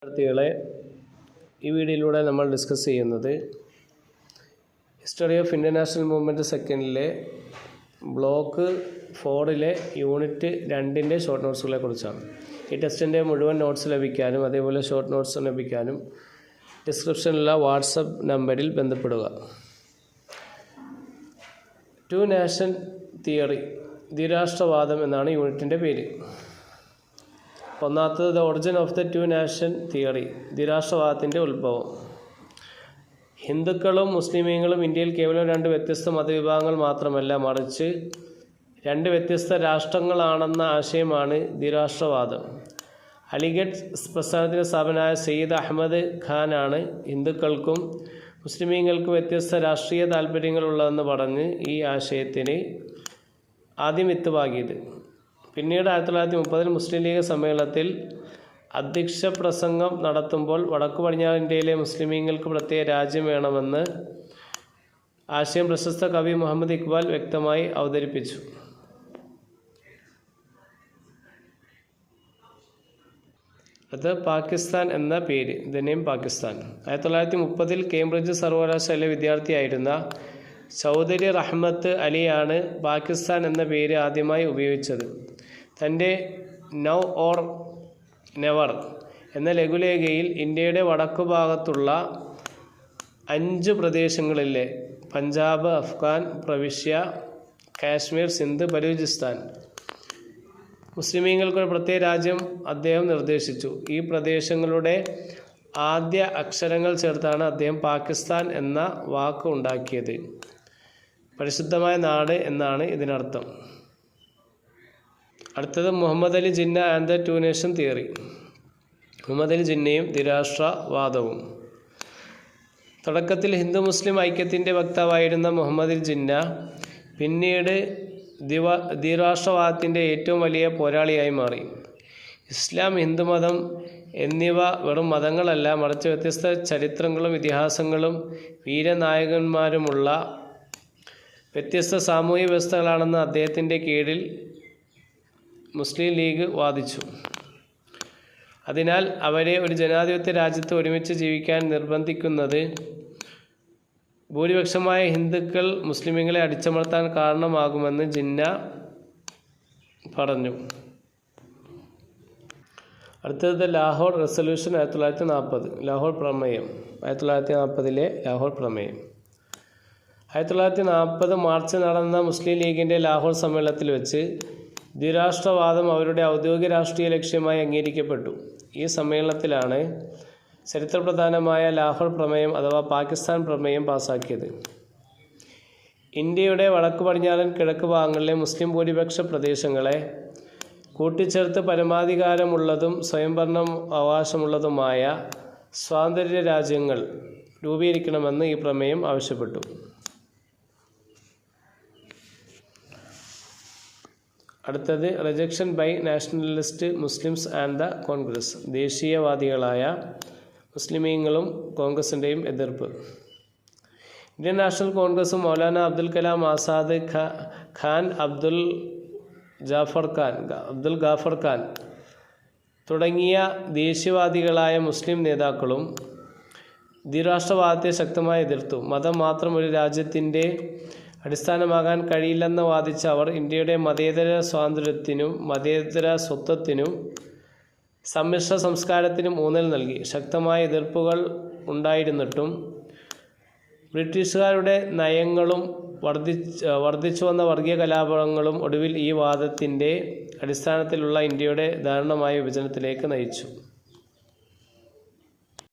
വിദ്യാർത്ഥികളെ, ഈ വീഡിയോയിലൂടെ നമ്മൾ ഡിസ്കസ് ചെയ്യുന്നത് ഹിസ്റ്ററി ഓഫ് ഇന്റർനാഷണൽ മൂവ്മെൻറ്റ് സെക്കൻഡിലെ ബ്ലോക്ക് 4 യൂണിറ്റ് 2 ഷോർട്ട് നോട്ട്സുകളെ കുറിച്ചാണ്. ഈ ടെസ്റ്റിൻ്റെ മുഴുവൻ നോട്ട്സ് ലഭിക്കാനും അതേപോലെ ഷോർട്ട് നോട്ട്സ് ലഭിക്കാനും ഡിസ്ക്രിപ്ഷനിലുള്ള വാട്സപ്പ് നമ്പറിൽ ബന്ധപ്പെടുക. 2 നാഷൻ തിയറി, ദ്വിരാഷ്ട്രവാദം എന്നാണ് യൂണിറ്റിൻ്റെ പേര്. ഒന്നാമത്തത് the origin of the 2 nation theory, ദ്വിരാഷ്ട്രവാദത്തിൻ്റെ ഉത്ഭവം. ഹിന്ദുക്കളും മുസ്ലിമീങ്ങളും ഇന്ത്യയിൽ കേവലം 2 വ്യത്യസ്ത മതവിഭാഗങ്ങൾ മാത്രമല്ല, മറിച്ച് 2 വ്യത്യസ്ത രാഷ്ട്രങ്ങളാണെന്ന ആശയമാണ് ദ്വിരാഷ്ട്രവാദം. അലിഗഡ് പ്രസ്ഥാനത്തിൻ്റെ സ്ഥാപകനായ സയ്യിദ് അഹമ്മദ് ഖാനാണ് ഹിന്ദുക്കൾക്കും മുസ്ലിമീങ്ങൾക്കും വ്യത്യസ്ത രാഷ്ട്രീയ താല്പര്യങ്ങളുള്ളതെന്ന് പറഞ്ഞ് ഈ ആശയത്തിന് ആദ്യം വിത്തുപാകിയത്. പിന്നീട് 1930 മുസ്ലിം ലീഗ് സമ്മേളനത്തിൽ അധ്യക്ഷ പ്രസംഗം നടത്തുമ്പോൾ വടക്കു പടിഞ്ഞാറൻ ഇന്ത്യയിലെ മുസ്ലിമീങ്ങൾക്ക് പ്രത്യേക രാജ്യം വേണമെന്ന് ആശയം പ്രശസ്ത കവി മുഹമ്മദ് ഇക്ബാൽ വ്യക്തമായി അവതരിപ്പിച്ചു. അത് പാകിസ്ഥാൻ എന്ന പേര്, ദ നെയിം പാകിസ്ഥാൻ. 1930 കേംബ്രിഡ്ജ് സർവകലാശാലയിലെ വിദ്യാർത്ഥിയായിരുന്ന ചൗധരി റഹ്മത്ത് അലിയാണ് പാകിസ്ഥാൻ എന്ന പേര് ആദ്യമായി ഉപയോഗിച്ചത്. തൻ്റെ നൗ ഓർ നെവർ എന്ന ലഘുലേഖയിൽ ഇന്ത്യയുടെ വടക്കു ഭാഗത്തുള്ള 5 പ്രദേശങ്ങളിലെ പഞ്ചാബ്, അഫ്ഗാൻ പ്രവിശ്യ, കാശ്മീർ, സിന്ധ്, ബലൂചിസ്ഥാൻ മുസ്ലിമീങ്ങൾക്കൊരു പ്രത്യേക രാജ്യം അദ്ദേഹം നിർദ്ദേശിച്ചു. ഈ പ്രദേശങ്ങളുടെ ആദ്യ അക്ഷരങ്ങൾ ചേർത്താണ് അദ്ദേഹം പാകിസ്ഥാൻ എന്ന വാക്ക് ഉണ്ടാക്കിയത്. പരിശുദ്ധമായ നാട് എന്നാണ് ഇതിനർത്ഥം. അടുത്തത് Muhammad Ali Jinnah and the 2 nation theory, Muhammad Ali ജിന്നയും ദ്വിരാഷ്ട്രവാദവും. തുടക്കത്തിൽ ഹിന്ദു മുസ്ലിം ഐക്യത്തിൻ്റെ വക്താവായിരുന്ന മുഹമ്മദ് അലി ജിന്ന പിന്നീട് ദ്വിരാഷ്ട്രവാദത്തിൻ്റെ ഏറ്റവും വലിയ പോരാളിയായി മാറി. ഇസ്ലാം, ഹിന്ദുമതം എന്നിവ വെറും മതങ്ങളല്ല, മറിച്ച് വ്യത്യസ്ത ചരിത്രങ്ങളും ഇതിഹാസങ്ങളും വീരനായകന്മാരുമുള്ള വ്യത്യസ്ത സാമൂഹിക വ്യവസ്ഥകളാണെന്ന് അദ്ദേഹത്തിൻ്റെ കീഴിൽ മുസ്ലിം ലീഗ് വാദിച്ചു. അതിനാൽ അവരെ ഒരു ജനാധിപത്യ രാജ്യത്ത് ഒരുമിച്ച് ജീവിക്കാൻ നിർബന്ധിക്കുന്നത് ഭൂരിപക്ഷമായ ഹിന്ദുക്കൾ മുസ്ലിമുകളെ അടിച്ചമർത്താൻ കാരണമാകുമെന്ന് ജിന്ന പറഞ്ഞു. അടുത്തത് ലാഹോർ റെസൊല്യൂഷൻ 1940, ലാഹോർ പ്രമേയം. 1940 ലാഹോർ പ്രമേയം. 1940 മാർച്ച് നടന്ന മുസ്ലിം ലീഗിൻ്റെ ലാഹോർ സമ്മേളനത്തിൽ വെച്ച് ദ്വിരാഷ്ട്രവാദം അവരുടെ ഔദ്യോഗിക രാഷ്ട്രീയ ലക്ഷ്യമായി അംഗീകരിക്കപ്പെട്ടു. ഈ സമ്മേളനത്തിലാണ് ചരിത്രപ്രധാനമായ ലാഹോർ പ്രമേയം അഥവാ പാകിസ്ഥാൻ പ്രമേയം പാസാക്കിയത്. ഇന്ത്യയുടെ വടക്കു പടിഞ്ഞാറൻ കിഴക്ക് ഭാഗങ്ങളിലെ മുസ്ലിം ഭൂരിപക്ഷ പ്രദേശങ്ങളെ കൂട്ടിച്ചേർത്ത് പരമാധികാരമുള്ളതും സ്വയംഭരണ അവകാശമുള്ളതുമായ സ്വാതന്ത്ര്യ രാജ്യങ്ങൾ രൂപീകരിക്കണമെന്ന് ഈ പ്രമേയം ആവശ്യപ്പെട്ടു. അടുത്തത് rejection by nationalist Muslims and the Congress, ദേശീയവാദികളായ മുസ്ലിമീങ്ങളും കോൺഗ്രസിൻ്റെയും എതിർപ്പ്. ഇന്ത്യൻ നാഷണൽ കോൺഗ്രസും മൗലാന അബ്ദുൽ കലാം ആസാദ്, ഖാൻ അബ്ദുൽ ഗാഫർ ഖാൻ തുടങ്ങിയ ദേശീയവാദികളായ മുസ്ലിം നേതാക്കളും ദ്വിരാഷ്ട്രവാദത്തെ ശക്തമായി എതിർത്തു. മതം മാത്രം ഒരു രാജ്യത്തിൻ്റെ അടിസ്ഥാനമാകാൻ കഴിയില്ലെന്ന് വാദിച്ച അവർ ഇന്ത്യയുടെ മതേതര സ്വാതന്ത്ര്യത്തിനും മതേതര സ്വത്വത്തിനും സമ്മിശ്ര സംസ്കാരത്തിനും ഊന്നൽ നൽകി. ശക്തമായ എതിർപ്പുകൾ ഉണ്ടായിരുന്നിട്ടും ബ്രിട്ടീഷുകാരുടെ നയങ്ങളും വർദ്ധിച്ചു വന്ന വർഗീയ കലാപങ്ങളും ഒടുവിൽ ഈ വാദത്തിൻ്റെ അടിസ്ഥാനത്തിലുള്ള ഇന്ത്യയുടെ ദാരുണമായ വിഭജനത്തിലേക്ക് നയിച്ചു.